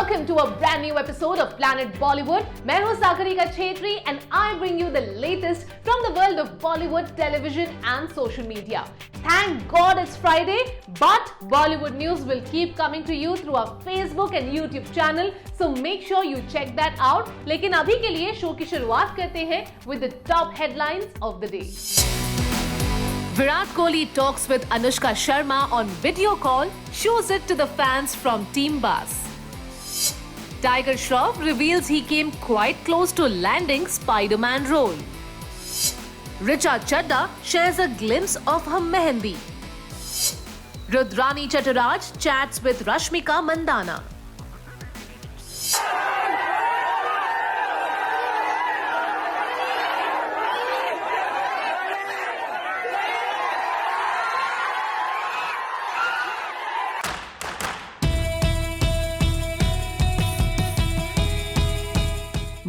welcome to a brand new episode of Planet Bollywood. मैं हूँ Sagarika Chhetri and I bring you the latest from the world of Bollywood, television and social media. Thank God it's Friday, but Bollywood news will keep coming to you through our Facebook and YouTube channel, so make sure you check that out. लेकिन अभी के लिए show की शुरुआत करते हैं with the top headlines of the day. Virat Kohli talks with Anushka Sharma on video call, shows it to the fans from Team Bus. Tiger Shroff reveals he came quite close to landing Spider-Man role. Richa Chadha shares a glimpse of her Mehendi. Durrani chats with Rashmika Mandanna.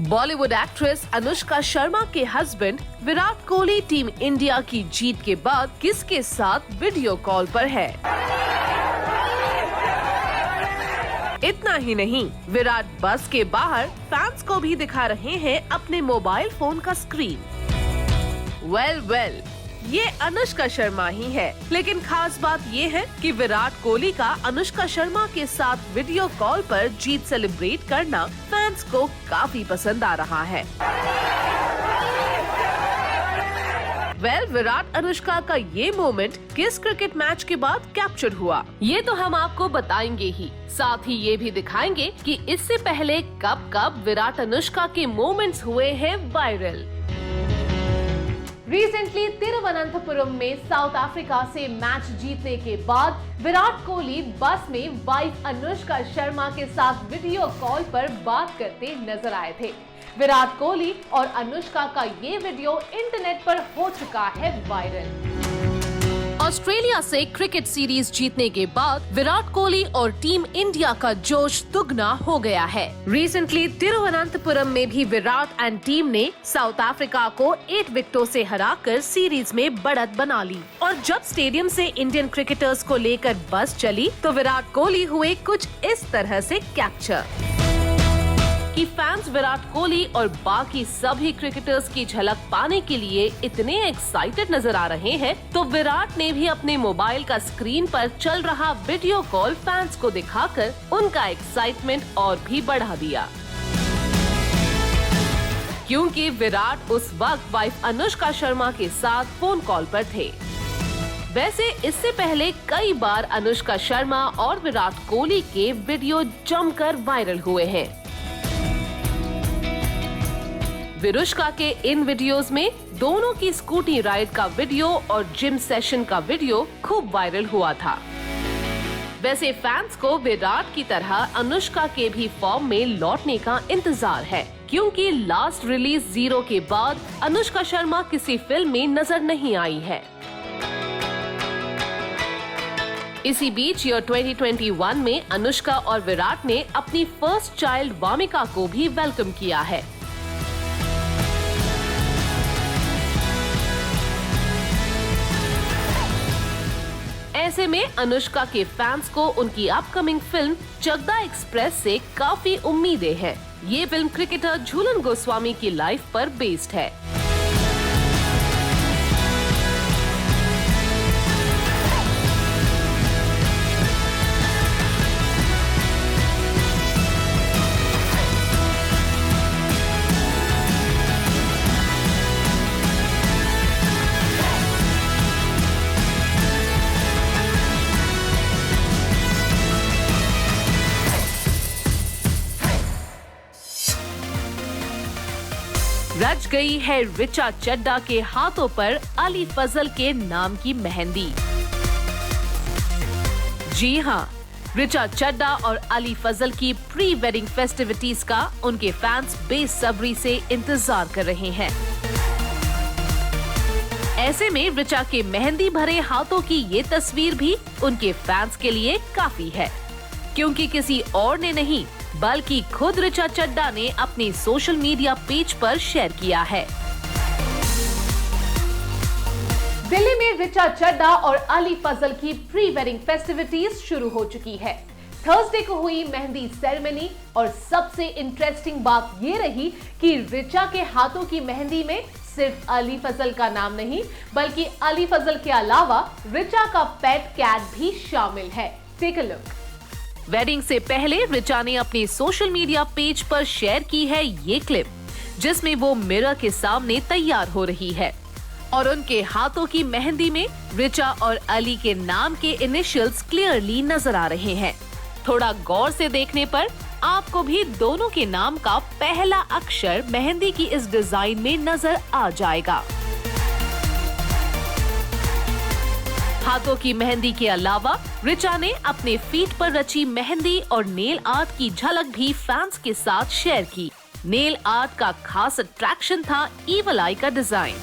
Bollywood actress Anushka Sharma के husband Virat Kohli team India की जीत के बाद किसके साथ video call पर है। इतना ही नहीं, विराट बस के बाहर फैंस को भी दिखा रहे हैं अपने मोबाइल फोन का स्क्रीन। वेल, ये अनुष्का शर्मा ही है, लेकिन खास बात ये है कि विराट कोहली का अनुष्का शर्मा के साथ वीडियो कॉल पर जीत सेलिब्रेट करना फैंस को काफी पसंद आ रहा है। विराट अनुष्का का ये मोमेंट किस क्रिकेट मैच के बाद कैप्चर हुआ, ये तो हम आपको बताएंगे ही। साथ ही ये भी दिखाएंगे कि इससे पहले कब विराट अनुष्का के मोमेंट्स हुए हैं वायरल। रिसेंटली तिरुवनंतपुरम में साउथ अफ्रीका से मैच जीतने के बाद विराट कोहली बस में वाइफ अनुष्का शर्मा के साथ वीडियो कॉल पर बात करते नजर आए थे। विराट कोहली और अनुष्का का ये वीडियो इंटरनेट पर हो चुका है वायरल। ऑस्ट्रेलिया से क्रिकेट सीरीज जीतने के बाद विराट कोहली और टीम इंडिया का जोश दुगना हो गया है। रिसेंटली तिरुवनंतपुरम में भी विराट एंड टीम ने साउथ अफ्रीका को 8 विकेटों से हराकर सीरीज में बढ़त बना ली। और जब स्टेडियम से इंडियन क्रिकेटर्स को लेकर बस चली तो विराट कोहली हुए कुछ इस तरह से कैप्चर कि फैंस विराट कोहली और बाकी सभी क्रिकेटर्स की झलक पाने के लिए इतने एक्साइटेड नजर आ रहे हैं, तो विराट ने भी अपने मोबाइल का स्क्रीन पर चल रहा वीडियो कॉल फैंस को दिखाकर उनका एक्साइटमेंट और भी बढ़ा दिया। क्योंकि विराट उस वक्त वाइफ अनुष्का शर्मा के साथ फोन कॉल पर थे। वैसे इससे पहले कई बार अनुष्का शर्मा और विराट कोहली के वीडियो जमकर वायरल हुए हैं। विरुष्का के इन वीडियोस में दोनों की स्कूटी राइड का वीडियो और जिम सेशन का वीडियो खूब वायरल हुआ था। वैसे फैंस को विराट की तरह अनुष्का के भी फॉर्म में लौटने का इंतजार है, क्योंकि लास्ट रिलीज 0 के बाद अनुष्का शर्मा किसी फिल्म में नजर नहीं आई है। इसी बीच ईयर 2021 में अनुष्का और विराट ने अपनी फर्स्ट चाइल्ड वामिका को भी वेलकम किया है। ऐसे में अनुष्का के फैंस को उनकी अपकमिंग फिल्म चकदा एक्सप्रेस से काफी उम्मीदें हैं। ये फिल्म क्रिकेटर झूलन गोस्वामी की लाइफ पर बेस्ड है। रच गई है रिचा चड्ढा के हाथों पर अली फजल के नाम की मेहंदी। जी हाँ, रिचा चड्ढा और अली फजल की प्री वेडिंग फेस्टिविटीज का उनके फैंस बेसब्री से इंतजार कर रहे हैं। ऐसे में रिचा के मेहंदी भरे हाथों की ये तस्वीर भी उनके फैंस के लिए काफी है, क्योंकि किसी और ने नहीं बल्कि खुद रिचा चड्ढा ने अपने सोशल मीडिया पेज पर शेयर किया है। दिल्ली में रिचा चड्ढा और अली फजल की प्री वेडिंग फेस्टिविटीज शुरू हो चुकी है। थर्सडे को हुई मेहंदी सेरेमनी और सबसे इंटरेस्टिंग बात ये रही कि रिचा के हाथों की मेहंदी में सिर्फ अली फजल का नाम नहीं बल्कि अली फजल के अलावा रिचा का पेट कैट भी शामिल है। Take a look. वेडिंग से पहले रिचा ने अपने सोशल मीडिया पेज पर शेयर की है ये क्लिप, जिसमें वो मिरर के सामने तैयार हो रही है और उनके हाथों की मेहंदी में रिचा और अली के नाम के इनिशियल्स क्लियरली नजर आ रहे हैं। थोड़ा गौर से देखने पर आपको भी दोनों के नाम का पहला अक्षर मेहंदी की इस डिजाइन में नजर आ जाएगा। हाथों की मेहंदी के अलावा रिचा ने अपने फीट पर रची मेहंदी और नेल आर्ट की झलक भी फैंस के साथ शेयर की। नेल आर्ट का खास अट्रैक्शन था ईवल आई का डिजाइन।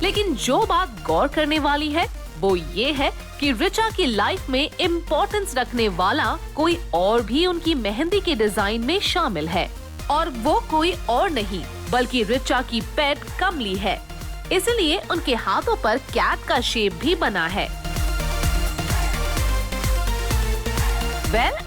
लेकिन जो बात गौर करने वाली है वो ये है कि रिचा की लाइफ में इम्पोर्टेंस रखने वाला कोई और भी उनकी मेहंदी के डिजाइन में शामिल है और वो कोई और नहीं बल्कि रिचा की पेट कमली है। इसलिए उनके हाथों पर कैट का शेप भी बना है।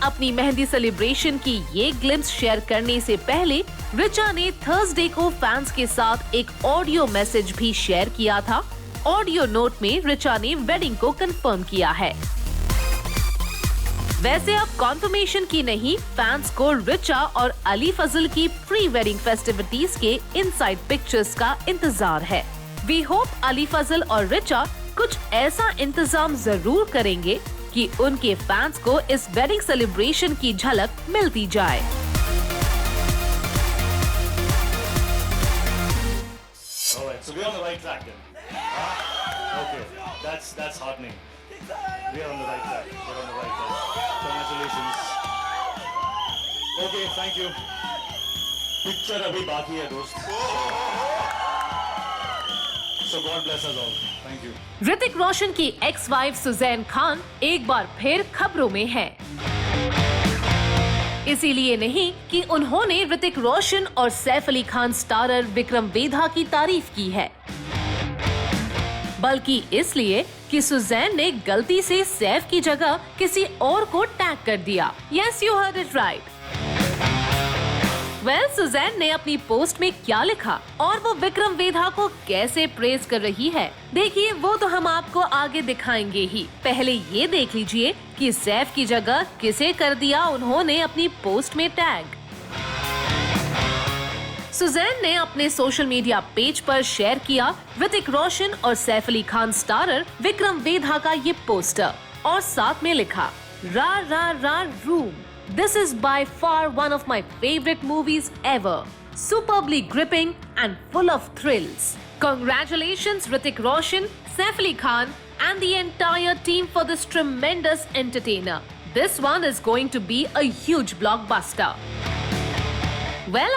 अपनी मेहंदी सेलिब्रेशन की ये ग्लिम्स शेयर करने से पहले रिचा ने थर्सडे को फैंस के साथ एक ऑडियो मैसेज भी शेयर किया था। ऑडियो नोट में रिचा ने वेडिंग को कंफर्म किया है। वैसे अब कॉन्फर्मेशन की नहीं, फैंस को रिचा और अली फजल की प्री वेडिंग फेस्टिविटीज के इनसाइड पिक्चर्स का इंतजार है। वी होप अली फजल और रिचा कुछ ऐसा इंतजाम जरूर करेंगे कि उनके फैंस को इस वेडिंग सेलिब्रेशन की झलक मिलती जाए। So we're on the right track then. Okay, that's heartening. We're on the right track. We're on the right track. Congratulations. Okay, thank you. Picture abhi baki hai dost. So God bless us all. Thank you. Hrithik Roshan की ex wife Suzanne Khan एक बार फिर खबरों में है। इसीलिए नहीं कि उन्होंने ऋतिक रोशन और सैफ अली खान स्टारर विक्रम वेधा की तारीफ की है, बल्कि इसलिए कि सुज़ैन ने गलती से सैफ की जगह किसी और को टैग कर दिया। Yes, you heard it right. Suzanne ने अपनी पोस्ट में क्या लिखा और वो विक्रम वेधा को कैसे प्रेज कर रही है, देखिए वो तो हम आपको आगे दिखाएंगे ही। पहले ये देख लीजिए कि सैफ की जगह किसे कर दिया उन्होंने अपनी पोस्ट में टैग। सुज़ैन ने अपने सोशल मीडिया पेज पर शेयर किया ऋतिक रोशन और सैफ अली खान स्टारर विक्रम वेधा का ये पोस्टर और साथ में लिखा रा रा रा room. This is by far one of my favorite movies ever. Superbly gripping and full of thrills. Congratulations Hrithik Roshan, Saif Ali Khan and the entire team for this tremendous entertainer. This one is going to be a huge blockbuster.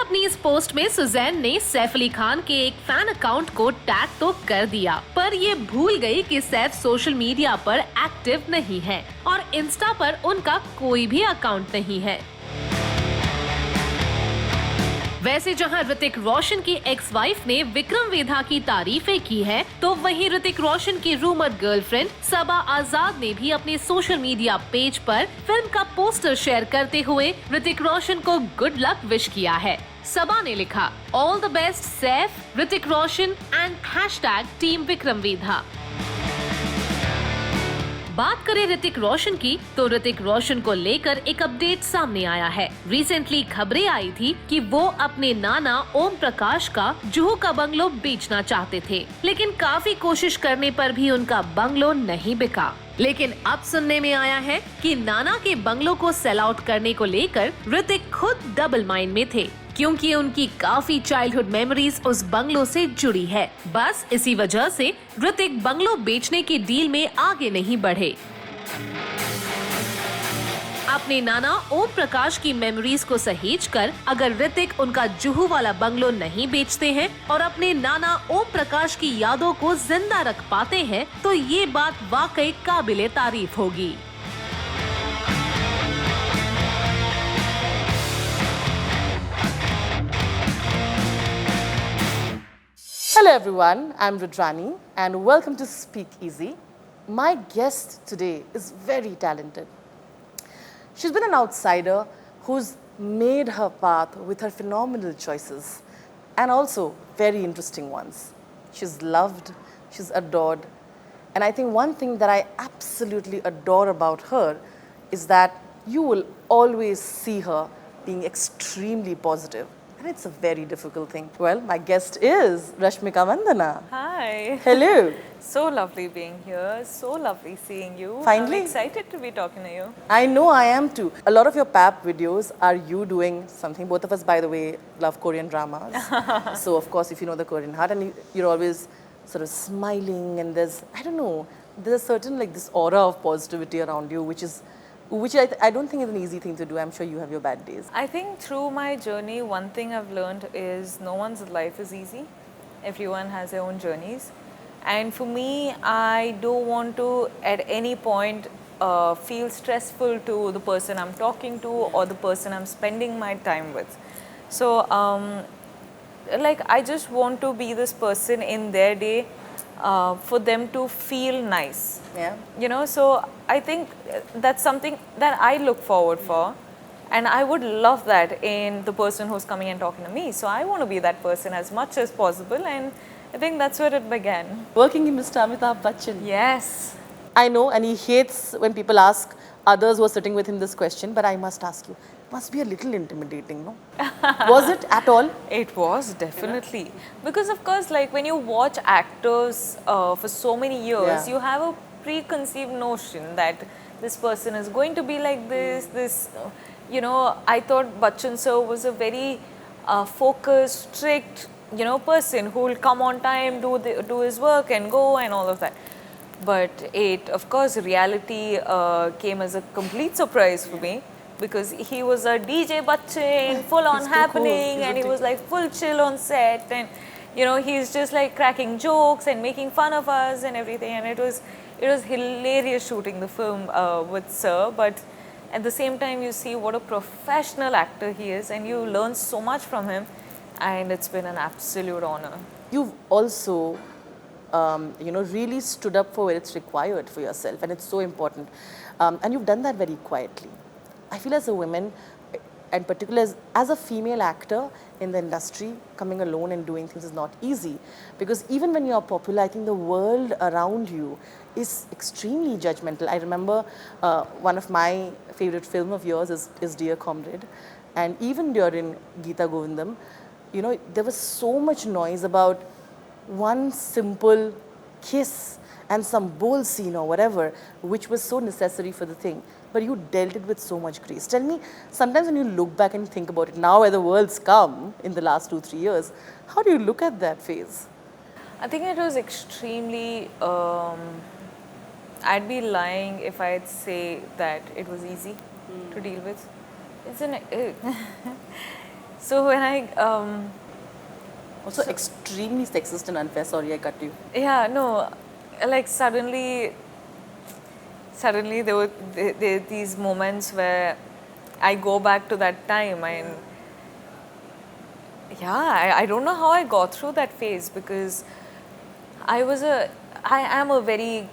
अपनी इस post में Suzanne ने सैफ अली खान के एक fan account को tag तो कर दिया, पर ये भूल गई कि सैफ सोशल मीडिया पर एक्टिव नहीं है और इंस्टा पर उनका कोई भी अकाउंट नहीं है। वैसे जहां ऋतिक रोशन की एक्स वाइफ ने विक्रम वेधा की तारीफें की है, तो वहीं ऋतिक रोशन की रूमर गर्लफ्रेंड सबा आजाद ने भी अपने सोशल मीडिया पेज पर फिल्म का पोस्टर शेयर करते हुए ऋतिक रोशन को गुड लक विश किया है। सबा ने लिखा all the best Saif, Hrithik Roshan and #team Vikram Vedha. बात करें ऋतिक रोशन की, तो ऋतिक रोशन को लेकर एक अपडेट सामने आया है। रिसेंटली खबरें आई थी कि वो अपने नाना ओम प्रकाश का जुहू का बंगलो बेचना चाहते थे, लेकिन काफी कोशिश करने पर भी उनका बंगलो नहीं बिका। लेकिन अब सुनने में आया है कि नाना के बंगलो को सेल आउट करने को लेकर ऋतिक खुद डबल माइंड में थे, क्योंकि उनकी काफी चाइल्डहुड मेमोरीज उस बंगलो से जुड़ी है। बस इसी वजह से ऋतिक बंगलो बेचने की डील में आगे नहीं बढ़े। अपने नाना ओम प्रकाश की मेमोरीज को सहेजकर अगर ऋतिक उनका जुहू वाला बंगलो नहीं बेचते हैं और अपने नाना ओम प्रकाश की यादों को जिंदा रख पाते हैं, तो ये बात वाकई काबिले तारीफ होगी। Hello everyone, I'm Durrani and welcome to Speak Easy. My guest today is very talented. She's been an outsider who's made her path with her phenomenal choices and also very interesting ones. She's loved, she's adored, and I think one thing that I absolutely adore about her is that you will always see her being extremely positive. And it's a very difficult thing. Well, my guest is Rashmika Mandanna. Hi. Hello. So lovely being here. So lovely seeing you. Finally. I'm excited to be talking to you. I know I am too. A lot of your pap videos are you doing something. Both of us, by the way, love Korean dramas. So, of course, if you know the Korean heart, and you're always sort of smiling, and there's, I don't know, there's a certain like this aura of positivity around you, which I don't think is an easy thing to do. I'm sure you have your bad days. I think through my journey, one thing I've learned is no one's life is easy. Everyone has their own journeys. And for me, I don't want to at any point feel stressful to the person I'm talking to or the person I'm spending my time with. So, like, I just want to be this person in their day for them to feel nice. Yeah. You know, so I think that's something that I look forward for. And I would love that in the person who's coming and talking to me. So I want to be that person as much as possible. And I think that's where it began. Working in Mr. Amitabh Bachchan. Yes. I know, and he hates when people ask others who are sitting with him this question, but I must ask you, it must be a little intimidating, no? Was it at all? It was, definitely. Because of course, like when you watch actors for so many years, you have a preconceived notion that this person is going to be like this, you know, I thought Bachchan sir was a very focused, strict, you know, person who will come on time, do his work and go and all of that. But of course, reality came as a complete surprise for me because he was a DJ Bachchan, full on happening, cool, and he was like full chill on set, and you know, he's just like cracking jokes and making fun of us and everything, and it was hilarious shooting the film with Sir, but at the same time you see what a professional actor he is and you learn so much from him, and it's been an absolute honor. You've also you know, really stood up for where it's required for yourself, and it's so important. And you've done that very quietly. I feel as a woman, and particularly as a female actor in the industry, coming alone and doing things is not easy. Because even when you're popular, I think the world around you is extremely judgmental. I remember one of my favorite film of yours is Dear Comrade. And even during Geetha Govindam, you know, there was so much noise about one simple kiss and some bold scene or whatever, which was so necessary for the thing. But you dealt it with so much grace. Tell me, sometimes when you look back and think about it, now where the world's come in the last 2-3 years, how do you look at that phase? I think it was extremely, I'd be lying if I'd say that it was easy to deal with. It's an, so when I, also extremely sexist and unfair, sorry I cut you. Yeah, no, like suddenly there were these moments where I go back to that time, and yeah, I don't know how I got through that phase, because I am a very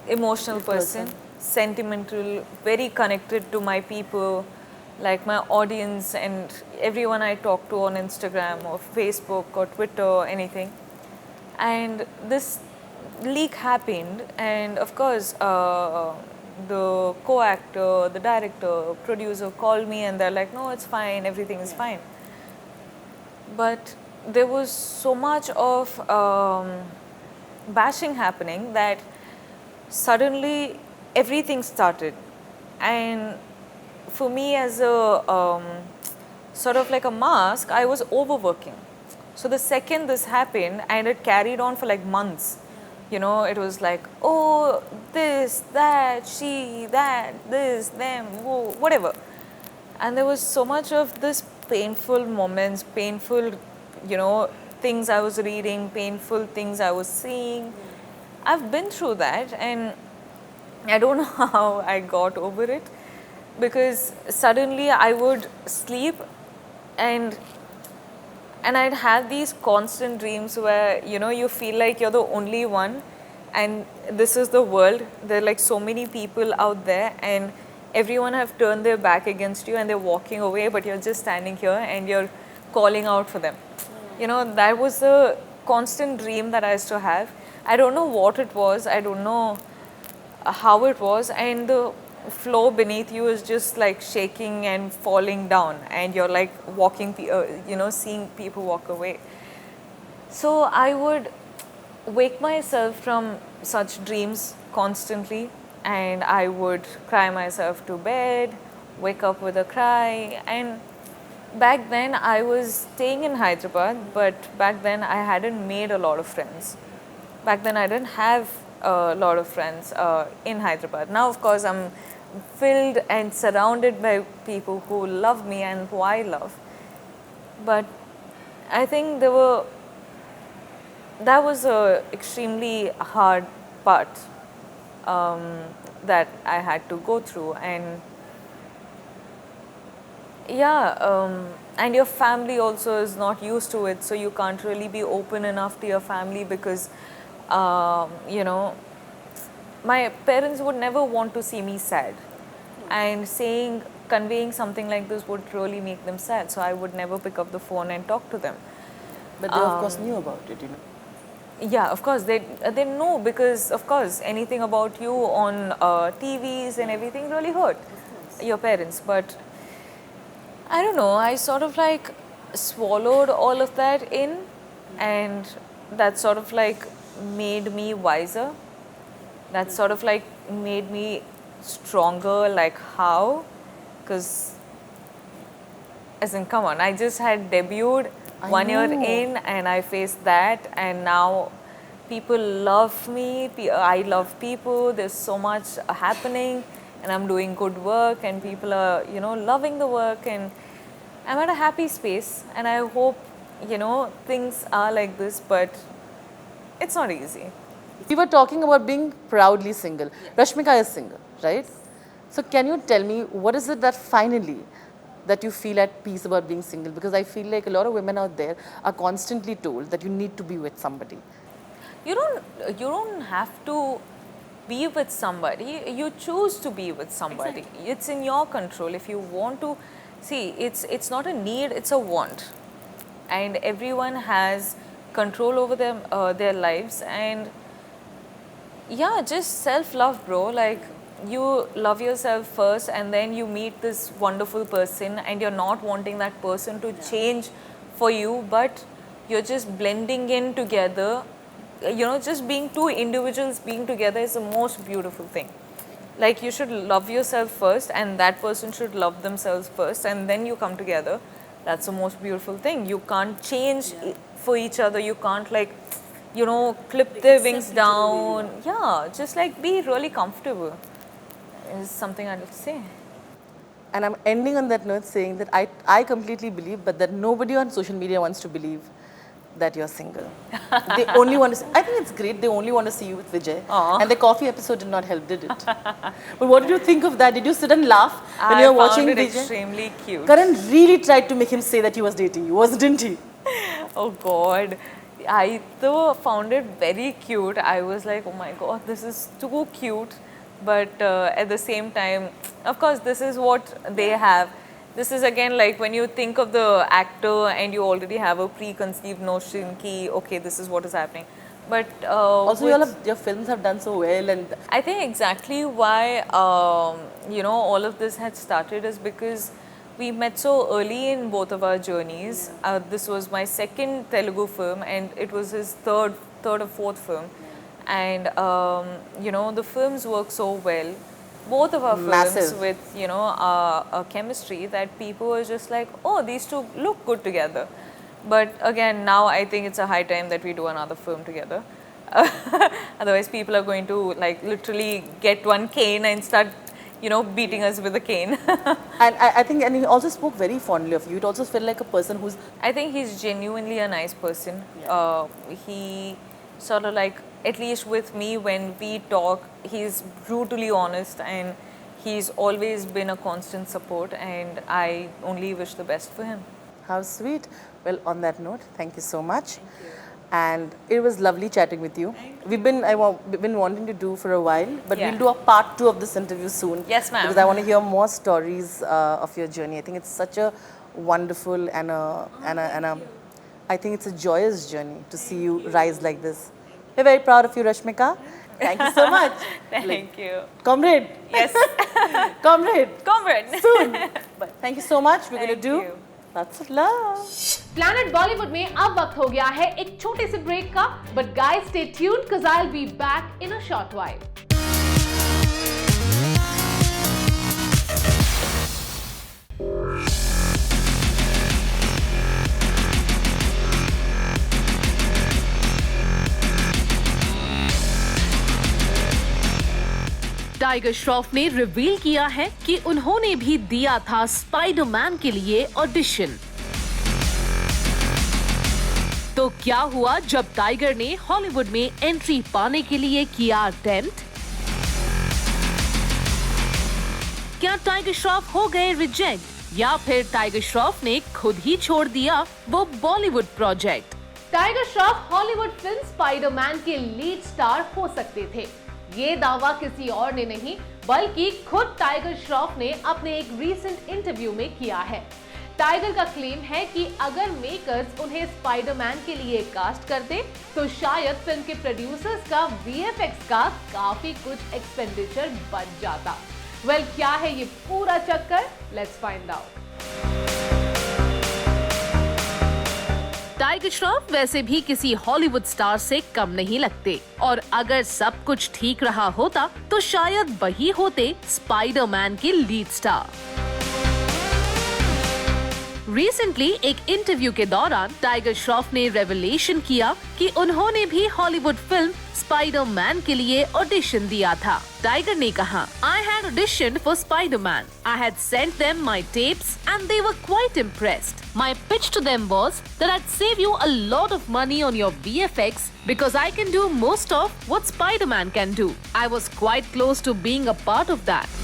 emotional person, sentimental, very connected to my people, like my audience and everyone I talk to on Instagram or Facebook or Twitter or anything. And this leak happened, and of course the co-actor, the director, producer called me and they're like, no, it's fine, everything is fine. But there was so much of bashing happening that suddenly everything started. And for me, as a sort of like a mask, I was overworking. So the second this happened, and it carried on for like months. You know, it was like, oh, this, that, she, that, this, them, whoa, whatever. And there was so much of this painful moments, painful, you know, things I was reading, painful things I was seeing. I've been through that, and I don't know how I got over it, because suddenly I would sleep and I'd have these constant dreams where, you know, you feel like you're the only one, and this is the world. There are like so many people out there, and everyone have turned their back against you and they're walking away, but you're just standing here and you're calling out for them. You know, that was a constant dream that I used to have. I don't know what it was, I don't know how it was, and the floor beneath you is just like shaking and falling down, and you're like walking, seeing people walk away. So I would wake myself from such dreams constantly, and I would cry myself to bed, wake up with a cry. And back then I was staying in Hyderabad, but back then I hadn't made a lot of friends. Back then I didn't have a lot of friends in Hyderabad. Now of course I'm filled and surrounded by people who love me and who I love. But I think that was a extremely hard part that I had to go through. And and your family also is not used to it, so you can't really be open enough to your family, because my parents would never want to see me sad, and conveying something like this would really make them sad, so I would never pick up the phone and talk to them. But they of course knew about it, you know. Yeah, of course they know, because of course anything about you on TVs and everything really hurt your parents. But I don't know, I sort of like swallowed all of that in, and that sort of like made me wiser. That sort of like made me stronger. Like how? Because as in, come on, I just had debuted 1 year in and I faced that, and now people love me, I love people, there's so much happening, and I'm doing good work, and people are, loving the work, and I'm at a happy space. And I hope, things are like this, but it's not easy. We were talking about being proudly single. Rashmika is single, right? So can you tell me, what is it that finally that you feel at peace about being single? Because I feel like a lot of women out there are constantly told that you need to be with somebody. You don't have to be with somebody. You choose to be with somebody. Exactly. It's in your control. If you want to, see, it's not a need, it's a want, and everyone has control over their lives. And yeah, just self-love, bro. Like, you love yourself first, and then you meet this wonderful person, and you're not wanting that person to change for you, but you're just blending in together. Just being two individuals being together is the most beautiful thing. Like, you should love yourself first, and that person should love themselves first, and then you come together. That's the most beautiful thing. You can't change for each other. You can't clip their wings down. Yeah, just like be really comfortable is something I'd like to say. And I'm ending on that note saying that I completely believe, but that nobody on social media wants to believe that you're single. They only want to see, I think it's great, they only want to see you with Vijay. Aww. And the coffee episode did not help, did it? But what did you think of that? Did you sit and laugh when you were watching Vijay? I found it extremely cute. Karan really tried to make him say that he was dating you, didn't he? Oh God. I though found it very cute. I was like, oh my God, this is too cute. But at the same time, of course, this is what they have. This is again like when you think of the actor and you already have a preconceived notion ki, okay, this is what is happening. But also your films have done so well, and I think exactly why all of this had started is because we met so early in both of our journeys. This was my second Telugu film, and it was his third or fourth film. And the films work so well, both of our films, with a chemistry that people were just like, oh, these two look good together. But again, now I think it's a high time that we do another film together. Otherwise people are going to like literally get one cane and start beating us with a cane. And I think, and he also spoke very fondly of you. It also felt like a person who's... I think he's genuinely a nice person. Yeah. He sort of like, at least with me when we talk, he's brutally honest, and he's always been a constant support, and I only wish the best for him. How sweet. Well, on that note, thank you so much. Thank you. And it was lovely chatting with you. We've been wanting to do for a while, but Yeah. we'll do a part 2 of this interview soon. Yes, ma'am. Because I want to hear more stories of your journey. I think it's such a wonderful and I think it's a joyous journey to see you rise like this. We're very proud of you, Rashmika. Thank you so much. Thank you. Comrade. Yes. Comrade. Soon. But thank you so much. We're going to do you. lots of love. Planet Bollywood में अब वक्त हो गया है एक छोटे से break का, but guys stay tuned cuz I'll be back in a short while. Tiger Shroff ने रिवील किया है कि उन्होंने भी दिया था स्पाइडरमैन के लिए ऑडिशन। तो क्या हुआ जब टाइगर ने हॉलीवुड में एंट्री पाने के लिए किया अटेम्प्ट? क्या टाइगर श्रॉफ हो गए रिजेक्ट या फिर टाइगर श्रॉफ ने खुद ही छोड़ दिया वो Bollywood project? Tiger Shroff Hollywood film Spiderman के लीड स्टार हो सकते थे, ये दावा किसी और ने नहीं बल्कि खुद टाइगर श्रॉफ ने अपने एक रीसेंट इंटरव्यू में किया है। टाइगर का क्लेम है कि अगर मेकर्स उन्हें स्पाइडरमैन के लिए कास्ट करते तो शायद फिल्म के प्रोड्यूसर्स का वीएफएक्स का काफी कुछ एक्सपेंडिचर बच जाता। वेल, क्या है ये पूरा चक्कर? Let's find out. Tiger Shroff वैसे भी किसी हॉलीवुड स्टार से कम नहीं लगते और अगर सब कुछ ठीक रहा होता तो शायद वही होते स्पाइडरमैन के लीड स्टार। रिसेंटली एक इंटरव्यू के दौरान टाइगर श्रॉफ ने रेवलेशन किया कि उन्होंने भी हॉलीवुड फिल्म स्पाइडरमैन के लिए ऑडिशन दिया था। टाइगर ने कहा, I had auditioned for Spider-Man. I had sent them my tapes and they were quite impressed. My pitch to them was that I'd save you a lot of money on your VFX because I can do most of what Spider-Man can do. I was quite close to being a part of that.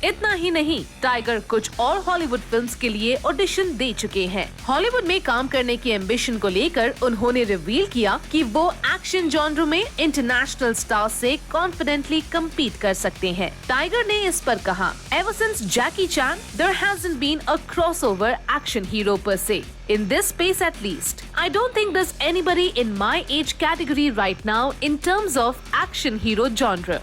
इतना ही नहीं, tiger कुछ और Hollywood films के लिए audition दे चुके हैं। Hollywood में काम करने की एम्बिशन को लेकर उन्होंने रिवील किया कि वो एक्शन जॉनर में इंटरनेशनल स्टार से कॉन्फिडेंटली कम्पीट कर सकते हैं। टाइगर ने इस पर कहा, ever since Jackie Chan there hasn't been a crossover action hero per se. In this space at least, I don't think there's anybody in my age category right now in terms of action hero genre.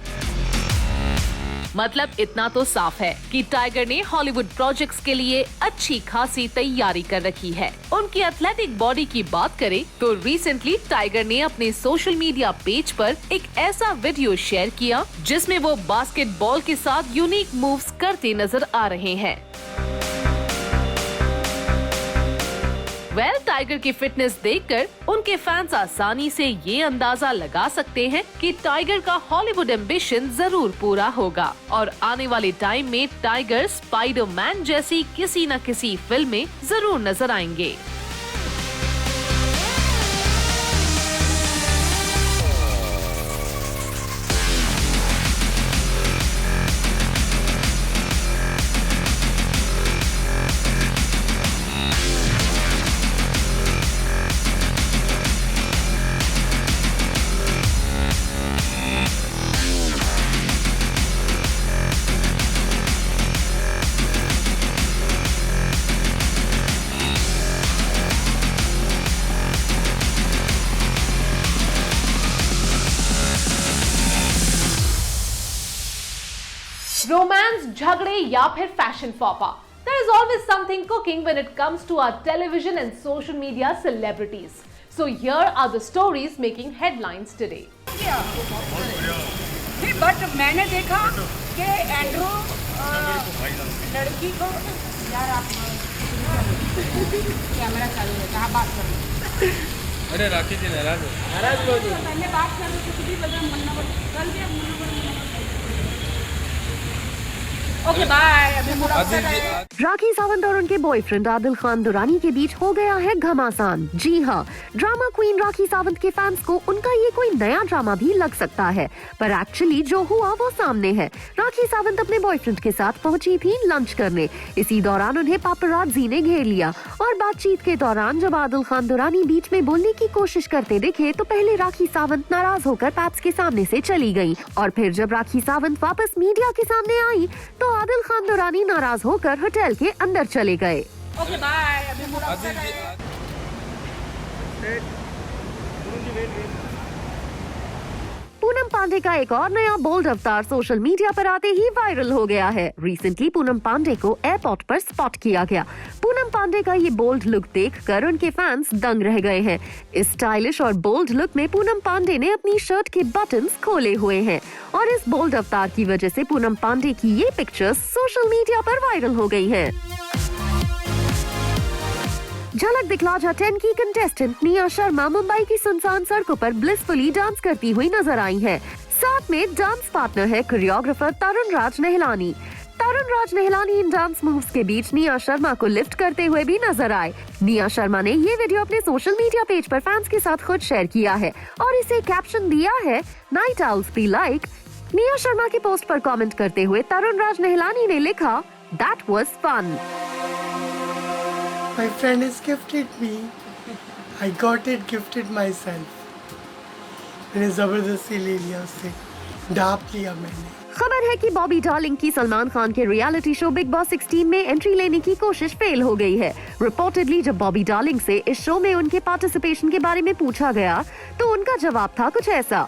मतलब इतना तो साफ है कि tiger ने Hollywood projects के लिए अच्छी खासी तैयारी कर रखी है। उनकी एथलेटिक बॉडी की बात करें तो रिसेंटली टाइगर ने अपने सोशल मीडिया पेज पर एक ऐसा वीडियो शेयर किया जिसमें वो बास्केटबॉल के साथ यूनिक मूव्स करते नजर आ रहे हैं। टाइगर की फिटनेस देखकर उनके फैंस आसानी से ये अंदाजा लगा सकते हैं कि टाइगर का हॉलीवुड एम्बिशन जरूर पूरा होगा और आने वाले टाइम में टाइगर स्पाइडरमैन जैसी किसी न किसी फिल्म में जरूर नजर आएंगे। रोमांस, झगड़े या फिर fashion फॉपा, there is always something cooking when it comes to our television and social media celebrities. So here are the stories making headlines today. But मैंने देखा कि एंड्रू लड़की को यार आप कैमरा चालू है, कहाँ बात कर रहे हैं? अरे राखी जी नाराज हो मैंने बात कर रही थी, किसी वजह मुन्ना कल भी मुन्ना ओके बाय, अभी मूड अपसेट है। राखी सावंत और उनके बॉयफ्रेंड आदिल खान दुरानी के बीच हो गया है घमासान। जी हाँ, ड्रामा क्वीन राखी सावंत के फैंस को उनका ये कोई नया ड्रामा भी लग सकता है, पर एक्चुअली जो हुआ वो सामने है। राखी सावंत अपने बॉयफ्रेंड के साथ पहुंची थी लंच करने। इसी दौरान उन्हें पापरात्ज़ी ने घेर लिया और बातचीत के दौरान जब आदिल खान दुरानी बीच में बोलने की कोशिश करते दिखे तो पहले राखी सावंत नाराज होकर पैप्स के सामने से चली गयी और फिर जब राखी सावंत वापस मीडिया के सामने आई तो आदिल खान दुरानी नाराज होकर होटल के अंदर चले गए। ओके बाय, अभी मूड अपसेट है। पूनम पांडे का एक और नया बोल्ड अवतार सोशल मीडिया पर आते ही वायरल हो गया है। रिसेंटली पूनम पांडे को एयरपोर्ट पर स्पॉट किया गया। पूनम पांडे का ये बोल्ड लुक देखकर उनके फैंस दंग रह गए हैं। इस स्टाइलिश और बोल्ड लुक में पूनम पांडे ने अपनी शर्ट के बटन्स खोले हुए हैं और इस बोल्ड अवतार की वजह से पूनम पांडे की ये पिक्चर्स सोशल मीडिया पर वायरल हो गई हैं। झलक दिखला जा 10 की कंटेस्टेंट निया शर्मा मुंबई की सुनसान सड़कों पर ब्लिसफुली डांस करती हुई नजर आई है। साथ में डांस पार्टनर है कोरियोग्राफर तरुण राज नेहलानी। तरुण राज नेहलानी इन डांस मूव्स के बीच निया शर्मा को लिफ्ट करते हुए भी नजर आए। निया शर्मा ने ये वीडियो अपने सोशल मीडिया पेज पर फैंस के साथ खुद शेयर किया है और इसे कैप्शन दिया है night owls be like. Nia Sharma की पोस्ट पर कमेंट करते हुए तरुण राज नेहलानी ने लिखा, that was fun. My friend has gifted me. I got it gifted myself. मैंने जबरदस्ती ले लिया उससे, डाप लिया मैंने। खबर है कि बॉबी डार्लिंग की सलमान खान के रियलिटी शो बिग बॉस 16 में एंट्री लेने की कोशिश फेल हो गई है। रिपोर्टेडली जब बॉबी डार्लिंग से इस शो में उनके पार्टिसिपेशन के बारे में पूछा गया तो उनका जवाब था कुछ ऐसा,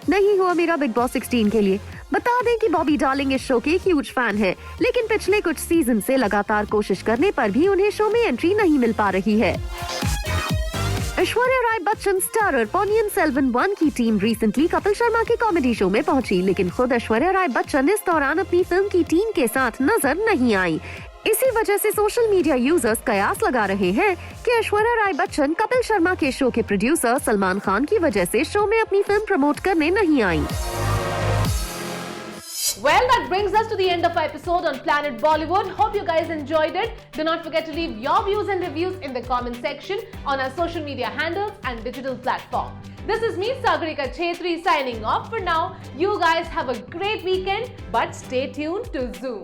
नहीं हुआ मेरा बिग बॉस 16 के लिए। बता दें कि बॉबी डार्लिंग इस शो के ह्यूज फैन है, लेकिन पिछले कुछ सीजन से लगातार कोशिश करने पर भी उन्हें शो में एंट्री नहीं मिल पा रही है। ऐश्वर्या राय बच्चन स्टारर पोनियन सेल्वन 1 की टीम रिसेंटली कपिल शर्मा के कॉमेडी शो में पहुंची, लेकिन खुद ऐश्वर्या राय बच्चन इस दौरान अपनी फिल्म की टीम के साथ नजर नहीं आई। इसी वजह से सोशल मीडिया यूजर्स कयास लगा रहे हैं कि ऐश्वर्या राय बच्चन कपिल शर्मा के शो के प्रोड्यूसर सलमान खान की वजह से शो में अपनी फिल्म प्रमोट करने नहीं आई। Well, that brings us to the end of our episode on Planet Bollywood. Hope you guys enjoyed it. Do not forget to leave your views and reviews in the comment section on our social media handles and digital platform. This is me, Sagarika Chhetri, signing off for now. You guys have a great weekend, but stay tuned to Zoom.